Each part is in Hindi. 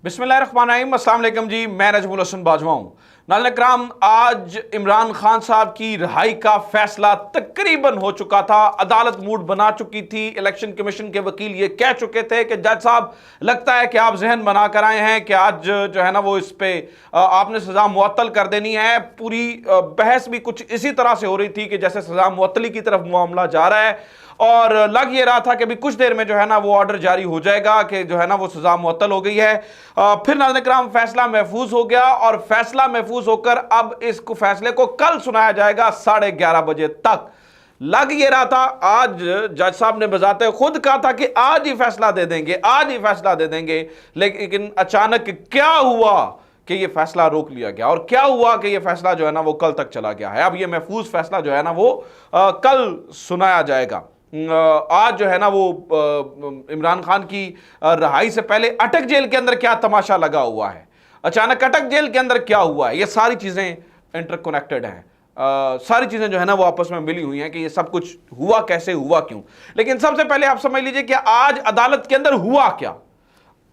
बिस्मिल्लाहिर्रहमानिर्रहीम, अस्सलाम वालेकुम जी। मैं नजमुल हसन बाजवा हूं। नाज़रीन इकराम, आज इमरान खान साहब की रिहाई का फैसला तकरीबन हो चुका था। अदालत मूड बना चुकी थी। इलेक्शन कमीशन के वकील ये कह चुके थे कि जज साहब, लगता है कि आप जहन बना कर आए हैं कि आज जो है ना वो इस पे आपने सजा मुअत्तल कर देनी है। पूरी बहस भी कुछ इसी तरह से हो रही थी कि जैसे सजा मुअत्तली की तरफ मामला जा रहा है, और लग ये रहा था कि अभी कुछ देर में जो है ना वो ऑर्डर जारी हो जाएगा कि जो है ना वो सजा मुअत्तल हो गई है। फिर नाज़रीन इकराम, फैसला महफूज हो गया, और फैसला महफूज होकर अब इस फैसले को कल सुनाया जाएगा 11:30 बजे तक। लग ये रहा था, आज जज साहब ने बजाते खुद कहा था कि आज ही फैसला दे देंगे, आज ही फैसला दे देंगे, लेकिन अचानक क्या हुआ कि ये फैसला रोक लिया गया, और क्या हुआ कि ये फैसला जो है ना वो कल तक चला गया है। अब ये महफूज फैसला जो है ना वो कल सुनाया जाएगा। आज जो है ना वो इमरान खान की रिहाई से पहले अटक जेल के अंदर क्या तमाशा लगा हुआ है, अचानक अटक जेल के अंदर क्या हुआ है, ये सारी चीजें इंटरकनेक्टेड हैं। सारी चीजें जो है ना वो आपस में मिली हुई हैं कि ये सब कुछ हुआ कैसे, हुआ क्यों। लेकिन सबसे पहले आप समझ लीजिए कि आज अदालत के अंदर हुआ क्या,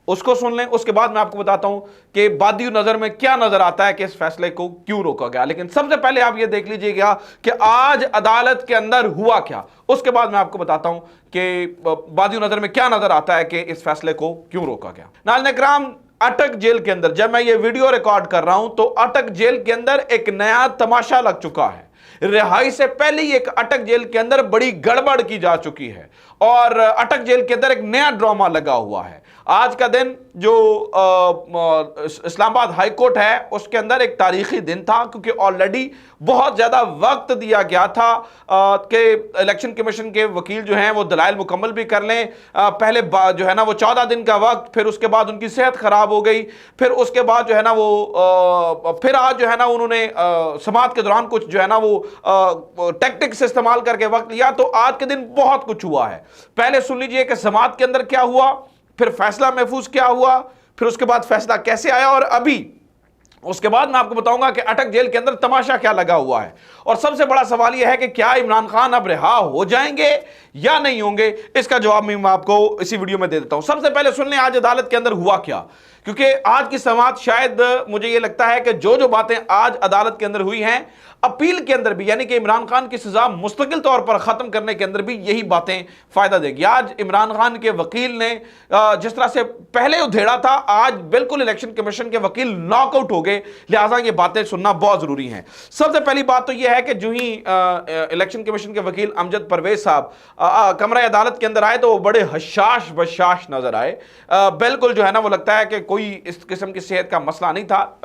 उसको सुन लें। उसके बाद मैं आपको बताता हूं कि बादी नजर में क्या नजर आता है कि इस फैसले को क्यों रोका गया। लेकिन सबसे पहले आप ये देख लीजिएगा कि आज अदालत के अंदर हुआ क्या, उसके बाद मैं आपको बताता हूं कि बादी नजर में क्या नजर आता है कि इस फैसले को क्यों रोका गया। नाज़रीन इकराम, अटक जेल के अंदर जब मैं ये वीडियो रिकॉर्ड कर रहा हूं तो अटक जेल के अंदर एक नया तमाशा लग चुका है। रिहाई से पहले ही एक अटक जेल के अंदर बड़ी गड़बड़ की जा चुकी है, और अटक जेल के अंदर एक नया ड्रामा लगा हुआ है। आज का दिन जो इस्लामाबाद हाई कोर्ट है उसके अंदर एक तारीखी दिन था, क्योंकि ऑलरेडी बहुत ज़्यादा वक्त दिया गया था कि इलेक्शन कमीशन के वकील जो हैं वो दलाइल मुकम्मल भी कर लें। पहले जो है ना वो 14 दिन का वक्त, फिर उसके बाद उनकी सेहत ख़राब हो गई, फिर उसके बाद जो है ना वो फिर आज जो है ना उन्होंने समाअत के दौरान कुछ जो है ना वो टैक्टिक्स इस्तेमाल करके वक्त लिया। तो आज के दिन बहुत कुछ हुआ है। पहले सुन लीजिए कि समाअत के अंदर क्या हुआ, फिर फैसला महफूज क्या हुआ, फिर उसके बाद फैसला कैसे आया, और अभी उसके बाद मैं आपको बताऊंगा कि अटक जेल के अंदर तमाशा क्या लगा हुआ है। और सबसे बड़ा सवाल यह है कि क्या इमरान खान अब रिहा हो जाएंगे या नहीं होंगे, इसका जवाब मैं आपको इसी वीडियो में दे देता हूं। सबसे पहले सुन लें आज अदालत के अंदर हुआ क्या, क्योंकि आज की समाअत शायद मुझे यह लगता है कि जो बातें आज अदालत के अंदर हुई हैं, अपील के अंदर भी, यानी कि इमरान खान की सजा मुस्तकिल तौर पर खत्म करने के अंदर भी यही बातें फायदा देगी। आज इमरान खान के वकील ने जिस तरह से पहले उधेड़ा था, आज बिल्कुल इलेक्शन कमीशन के वकील नॉकआउट हो गए, लिहाजा ये बातें सुनना बहुत जरूरी है। सबसे पहली बात तो यह है कि जो ही इलेक्शन कमीशन के वकील अमजद परवेज साहब कमरा अदालत के अंदर आए तो वो बड़े हशाश बशाश नजर आए। बिल्कुल जो है ना वो लगता है कि कोई इस किस्म की सेहत का मसला नहीं था,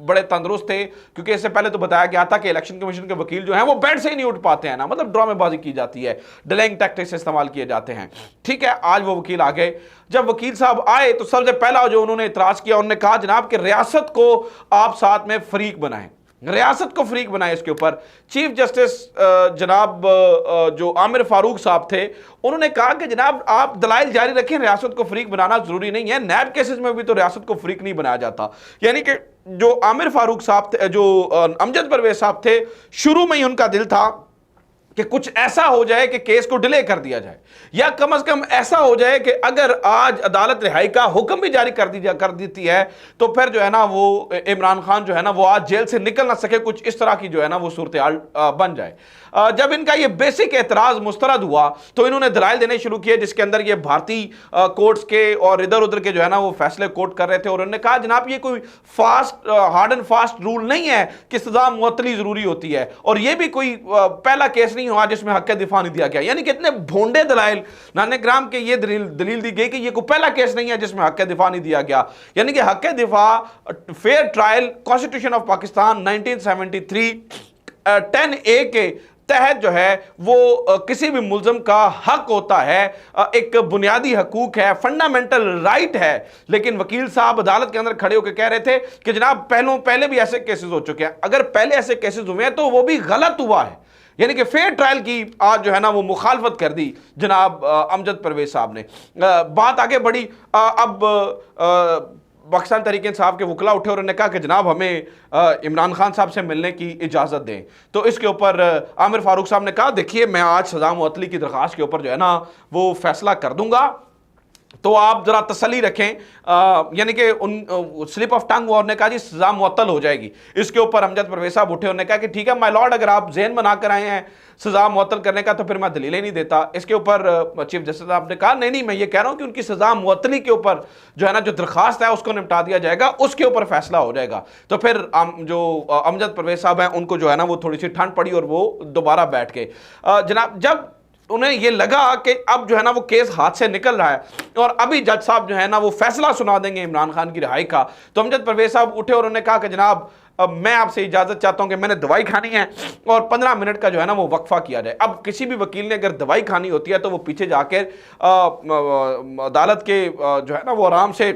बड़े तंदुरुस्त थे, क्योंकि इससे पहले तो बताया गया था कि इलेक्शन कमीशन के वकील जो हैं वो बेड से ही नहीं उठ पाते हैं ना, मतलब ड्रामेबाजी की जाती है, डिलेइंग टैक्टिक्स इस्तेमाल किए जाते हैं। ठीक है, आज वो वकील आ गए। जब वकील साहब आए तो सबसे पहला जो उन्होंने इतराज किया, उन्होंने कहा जनाब कि रियासत को आप साथ में फरीक बनाएं, रियासत को फरीक बनाए। इसके ऊपर चीफ जस्टिस जनाब जो आमिर फारूक साहब थे, उन्होंने कहा कि जनाब आप दलाइल जारी रखें, रियासत को फरीक बनाना जरूरी नहीं है, नैब केसेस में भी तो रियासत को फरीक नहीं बनाया जाता। यानी कि जो आमिर फारूक साहब थे, जो अमजद परवेज साहब थे, शुरू में ही उनका दिल था कि कुछ ऐसा हो जाए कि केस को डिले कर दिया जाए, या कम से कम ऐसा हो जाए कि अगर आज अदालत रिहाई का हुक्म भी जारी कर देती है तो फिर जो है ना वो इमरान खान जो है ना वो आज जेल से निकल ना सके, कुछ इस तरह की जो है ना वो सूरत हाल बन जाए। जब इनका ये बेसिक एतराज मुस्तरद हुआ तो इन्होंने दलाइल देने शुरू किए, जिसके अंदर ये भारतीय कोर्ट्स के और इधर उधर के जो है ना वो फैसले कोर्ट कर रहे थे, और उन्होंने कहा जनाब ये कोई fast hard and fast rule नहीं है कि सजा मुअत्तली जरूरी होती है, और ये भी कोई पहला केस नहीं हुआ जिसमें हक दिफा नहीं दिया गया। यानी कि इतने भोंडे दलाइल नाज़रीन इकराम के ये दलील दी गई कि ये कोई पहला केस नहीं है जिसमें हक दिफा नहीं दिया गया। यानी कि हक दिफा, fair trial, constitution of Pakistan 1973 10A के तहत जो है वो किसी भी मुल्ज़म का हक होता है, एक बुनियादी हकूक है, फंडामेंटल राइट है। लेकिन वकील साहब अदालत के अंदर खड़े होकर कह रहे थे कि जनाब पहले भी ऐसे केसेस हो चुके हैं, अगर पहले ऐसे केसेस हुए हैं तो वो भी गलत हुआ है। यानी कि फेयर ट्रायल की आज जो है ना वो मुखालफत कर दी जनाब अमजद परवेज साहब ने। बात आगे बढ़ी, अब पाकिस्तान तहरीक इंसाफ के वकला उठे और उन्होंने कहा कि जनाब हमें इमरान खान साहब से मिलने की इजाज़त दें। तो इसके ऊपर आमिर फारूक साहब ने कहा देखिए मैं आज सजा मुअत्तली की दरख्वास्त के ऊपर जो है ना वो फैसला कर दूंगा, तो आप जरा तसल्ली रखें, यानी कि उन स्लिप ऑफ टंग उन्होंने कहा जी सजा मुअत्तल हो जाएगी। इसके ऊपर अमजद परवेज साहब उठे, उन्होंने कहा कि ठीक है माय लॉर्ड, अगर आप ज़हन बना कर आए हैं सजा मुअत्तल करने का तो फिर मैं दलीलें नहीं देता। इसके ऊपर चीफ जस्टिस साहब ने कहा नहीं नहीं, मैं ये कह रहा हूं कि उनकी सजा मुअत्तली के ऊपर जो है ना, जो दरखास्त है उसको निपटा दिया जाएगा, उसके ऊपर फैसला हो जाएगा। तो फिर जो अमजद परवेज साहब हैं उनको जो है ना वो थोड़ी सी ठंड पड़ी और वो दोबारा बैठ गए। जनाब जब उन्हें ये लगा कि अब जो है ना वो केस हाथ से निकल रहा है और अभी जज साहब जो है ना वो फैसला सुना देंगे इमरान खान की रिहाई का, तो अमजद परवेज साहब उठे और उन्होंने कहा कि जनाब अब मैं आपसे इजाजत चाहता हूं कि मैंने दवाई खानी है और 15 मिनट का जो है ना वो वक्फा किया जाए। अब किसी भी वकील ने अगर दवाई खानी होती है तो वो पीछे जाकर अदालत के जो है ना वो आराम से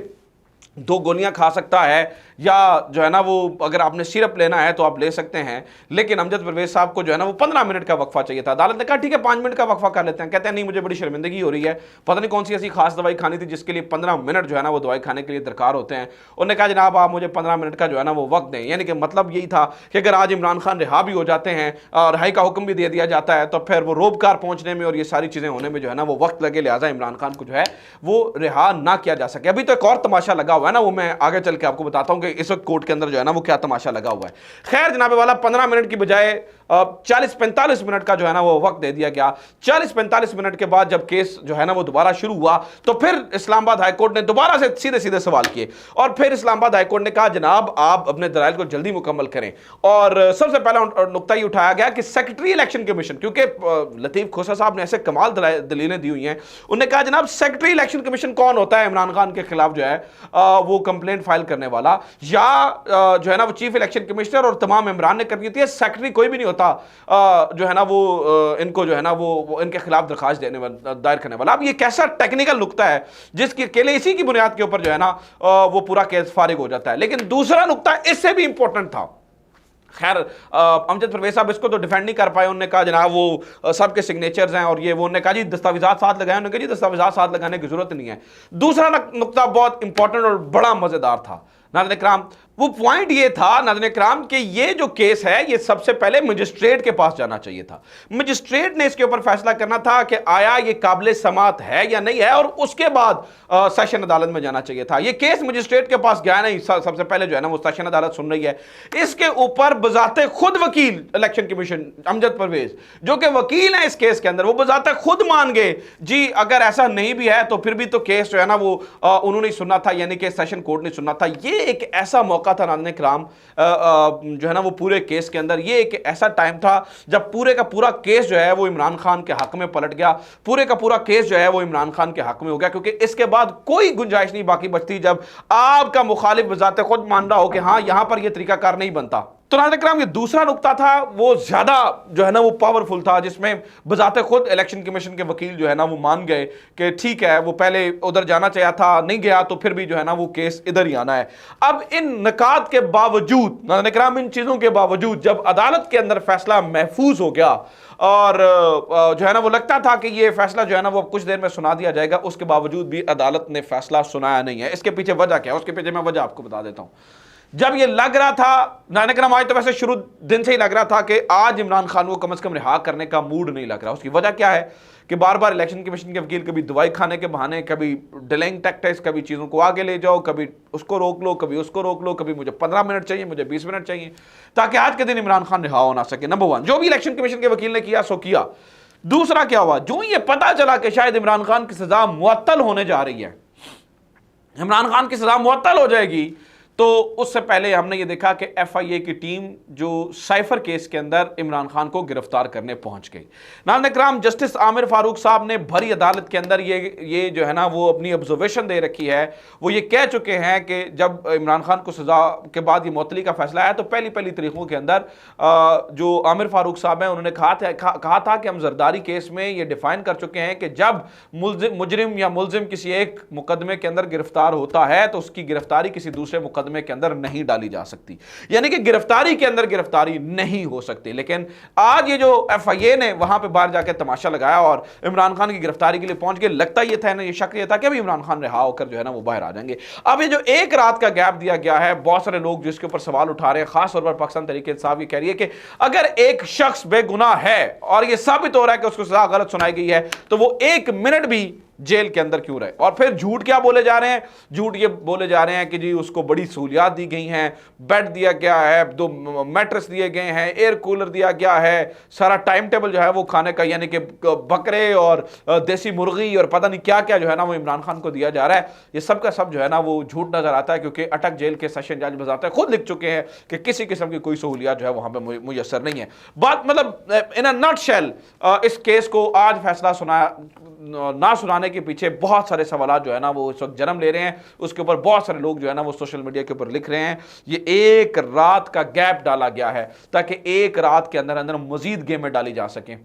2 गोलियां खा सकता है, या जो है ना वो अगर आपने सिरप लेना है तो आप ले सकते हैं। लेकिन अमजद परवेज साहब को जो है ना वो 15 मिनट का वक्फा चाहिए था। अदालत ने कहा ठीक है 5 मिनट का वक्फा कर लेते हैं। कहते हैं नहीं, मुझे बड़ी शर्मिंदगी हो रही है, पता नहीं कौन सी ऐसी खास दवाई खानी थी जिसके लिए 15 मिनट जो है ना वो दवाई खाने के लिए दरकार होते हैं। उन्होंने कहा जनाब आप मुझे 15 मिनट का जो है ना वो वक्त दें। यानी कि मतलब यही था कि अगर आज इमरान खान रिहा भी हो जाते हैं और रिहाई का हुक्म भी दे दिया जाता है तो फिर वो रोबकार पहुंचने में और ये सारी चीज़ें होने में जो है ना वो वक्त लगे, लिहाजा इमरान खान को जो है वो रिहा ना किया जा सके। अभी तो एक और तमाशा लगा हुआ है ना, वो मैं आगे चल के आपको बताता हूं कि इस वक्त कोर्ट के अंदर जो है ना वो क्या तमाशा लगा हुआ है। खैर जनाबे वाला 15 मिनट की बजाय 40-45 मिनट का जो है ना वो वक्त दे दिया गया। 40-45 मिनट के बाद जब केस जो है ना वो दोबारा शुरू हुआ तो फिर इस्लामाबाद हाईकोर्ट ने दोबारा से सीधे सीधे सवाल किए और फिर इस्लामाबाद हाईकोर्ट ने कहा जनाब आप अपने दलाइल को जल्दी मुकम्मल करें। और सबसे पहला नुकता ये उठाया गया कि सेक्रेटरी इलेक्शन कमीशन, क्योंकि लतीफ खोसा साहब ने ऐसे कमाल दलीलें दी हुई हैं, उन्होंने कहा जनाब सेक्रेटरी इलेक्शन कमीशन कौन होता है इमरान खान के खिलाफ जो है वो कंप्लेंट फाइल करने वाला, या जो है ना वो चीफ इलेक्शन कमिश्नर और तमाम मेंबरान ने करनी होती है, सेक्रेटरी कोई भी नहीं होता जो है ना वो इनको जो है ना वो इनके खिलाफ दरखास्त दायर करने वाला। अब ये कैसा टेक्निकल नुकता है जिसके अकेले इसी की बुनियाद के ऊपर जो है ना वो पूरा केस फारिग हो जाता है। लेकिन दूसरा नुकता इससे भी इंपॉर्टेंट था। खैर अमजद परवेज साहब इसको तो डिफेंड नहीं कर पाए। उन्होंने कहा जनाब वो सबके सिग्नेचर्स हैं और ये वो, उन्होंने कहा जी दस्तावेजात साथ लगाए। उन्होंने कहा जी दस्तावेजात साथ लगाने की जरूरत नहीं है। दूसरा नुकता बहुत इंपॉर्टेंट और बड़ा मजेदार था नाज़रीन इकराम, वो पॉइंट ये था नाज़रीन इकराम कि ये जो केस है ये सबसे पहले मजिस्ट्रेट के पास जाना चाहिए था। मजिस्ट्रेट ने इसके ऊपर फैसला करना था कि आया ये काबिल समात है या नहीं है और उसके बाद सेशन अदालत में जाना चाहिए था। ये केस मजिस्ट्रेट के पास गया नहीं, सबसे पहले जो है ना वो सेशन अदालत सुन रही है। इसके ऊपर बजाते खुद वकील इलेक्शन कमीशन अमजद परवेज जो कि वकील है इस केस के अंदर, वो बजाते खुद मान गए जी अगर ऐसा नहीं भी है तो फिर भी तो केस जो है ना वो उन्होंने सुनना था, यानी कि सेशन कोर्ट ने सुनना था। ये एक ऐसा मौका था नाज़रीन इकराम जो है ना वो पूरे केस के अंदर, ये एक ऐसा टाइम था जब पूरे का पूरा केस जो है वो इमरान खान के हक में पलट गया, पूरे का पूरा केस जो है वो इमरान खान के हक में हो गया, क्योंकि इसके बाद कोई गुंजाइश नहीं बाकी बचती जब आपका मुखालिफ बजाते खुद मान रहा हो कि हाँ यहां पर यह तरीकाकार नहीं बनता। तो नाज़रीन इकराम ये दूसरा नुकता था वो ज्यादा जो है ना वो पावरफुल था, जिसमें बजाते खुद इलेक्शन कमीशन के वकील जो है ना वो मान गए कि ठीक है वो पहले उधर जाना चाहिए था, नहीं गया तो फिर भी जो है ना वो केस इधर ही आना है। अब इन नकात के बावजूद नाज़रीन इकराम, इन चीजों के बावजूद जब अदालत के अंदर फैसला महफूज हो गया और जो है ना वो लगता था कि ये फैसला जो है ना वो कुछ देर में सुना दिया जाएगा, उसके बावजूद भी अदालत ने फैसला सुनाया नहीं है। इसके पीछे वजह क्या है, उसके पीछे मैं वजह आपको बता देता हूं। जब ये लग रहा था नाज़रीन इकराम, आज तो वैसे शुरू दिन से ही लग रहा था कि आज इमरान खान को कम से कम रिहा करने का मूड नहीं लग रहा। उसकी वजह क्या है कि बार बार इलेक्शन कमीशन के वकील कभी दवाई खाने के बहाने, कभी डिलेइंग टैक्टिक्स, कभी चीज़ों को आगे ले जाओ, कभी उसको रोक लो, कभी उसको रोक लो, कभी मुझे 15 मिनट चाहिए, मुझे 20 मिनट चाहिए, ताकि आज के दिन इमरान खान रिहा हो ना सके। नंबर 1, जो भी इलेक्शन कमीशन के वकील ने किया सो किया। दूसरा क्या हुआ, जो ये पता चला कि शायद इमरान खान की सजा मुअत्तल होने जा रही है, इमरान खान की सजा मुअत्तल हो जाएगी, तो उससे पहले हमने ये देखा कि एफआईए की टीम जो साइफर केस के अंदर इमरान खान को गिरफ्तार करने पहुंच गई। नाज़रीन इकराम, जस्टिस आमिर फारूक साहब ने भरी अदालत के अंदर ये जो है ना वो अपनी ऑब्जर्वेशन दे रखी है। वो ये कह चुके हैं कि जब इमरान खान को सजा के बाद ये मुअत्तली का फैसला आया तो पहली तरीकों के अंदर जो आमिर फारूक साहब हैं उन्होंने कहा था कि हम जरदारी केस में ये डिफाइन कर चुके हैं कि जब मुजरिम या मुलजिम किसी एक मुकदमे के अंदर गिरफ्तार होता है तो उसकी गिरफ्तारी किसी दूसरे मुकदमे के अंदर नहीं डाली जा सकती, यानी कि गिरफ्तारी के अंदर गिरफ्तारी नहीं हो सकती। लेकिन आज ये जो एफआईए ने वहां पे बाहर जाकर तमाशा लगाया और इमरान खान की गिरफ्तारी के लिए पहुंच गए, लगता ये था ना, ये शक ये था कि अभी इमरान खान रिहा होकर जो है ना वो बाहर आ जाएंगे। अब ये जो एक रात का गैप दिया गया है, बहुत सारे लोग जिसके ऊपर सवाल उठा रहे हैं, खास तौर पर पाकिस्तान तहरीक इंसाफ ये कह रही है कि अगर एक शख्स बेगुनाह है और ये साबित हो रहा है कि उसको सजा गलत सुनाई गई है तो वो 1 मिनट भी जेल के अंदर क्यों रहे। और फिर झूठ क्या बोले जा रहे हैं, झूठ ये बोले जा रहे हैं कि जी उसको बड़ी सहूलियात दी गई हैं, बेड दिया गया है, 2 मैट्रेस दिए गए हैं, एयर कूलर दिया गया है, सारा टाइम टेबल जो है वो खाने का, यानी कि बकरे और देसी मुर्गी और पता नहीं क्या क्या जो है ना वो इमरान खान को दिया जा रहा है। ये सब का सब जो है ना वो झूठ नजर आता है, क्योंकि अटक जेल के सेशन जज बजाते खुद लिख चुके हैं कि किसी किस्म की कोई सहूलियत जो है वहां पर मुयसर नहीं है। बात मतलब इन अ नटशेल इस केस को आज फैसला ना सुनाने के पीछे बहुत सारे सवाल जो है ना वो इस वक्त जन्म ले रहे हैं। उसके ऊपर बहुत सारे लोग जो है ना वो सोशल मीडिया के ऊपर लिख रहे हैं ये एक रात का गैप डाला गया है ताकि एक रात के अंदर अंदर मजीद गेमें डाली जा सकें,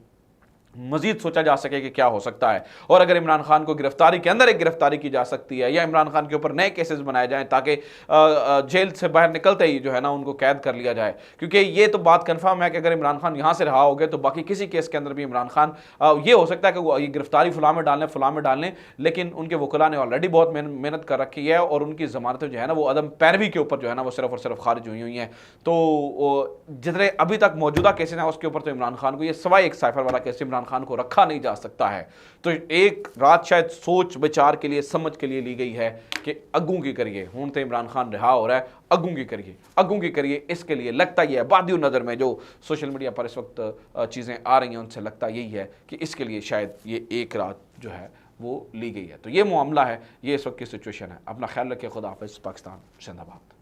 मजीद सोचा जा सके कि क्या हो सकता है। और अगर इमरान खान को गिरफ्तारी के अंदर एक गिरफ्तारी की जा सकती है या इमरान खान के ऊपर नए केसेस बनाए जाएं ताकि जेल से बाहर निकलते ही जो है ना उनको कैद कर लिया जाए, क्योंकि ये तो बात कंफर्म है कि अगर इमरान खान यहाँ से रहा हो गए तो बाकी किसी केस के अंदर भी इमरान खान ये हो सकता है कि वो ये गिरफ्तारी फलां में डालने, लेकिन उनके वकला ने ऑलरेडी बहुत मेहनत कर रखी है और उनकी जमानतें जो है ना वो अदम पैरवी के ऊपर जो है ना वो सिर्फ और सिर्फ खारिज हुई है। तो जितने अभी तक मौजूदा केसेस हैं उसके ऊपर तो इमरान खान को, ये सवाई एक साइफर वाला केस इमरान खान को रखा नहीं जा सकता है। तो एक रात शायद सोच विचार के लिए, समझ के लिए ली गई है कि अगू की करिए, हूं तो इमरान खान रिहा हो रहा है, अगू की करिए। इसके लिए लगता ही है बादियों नज़र में जो सोशल मीडिया पर इस वक्त चीज़ें आ रही हैं उनसे लगता यही है कि इसके लिए शायद ये एक रात जो है वो ली गई है। तो ये मामला है, ये इस वक्त की सिचुएशन है। अपना ख्याल रखिए, खुदा हाफिज़, पाकिस्तान जिंदाबाद।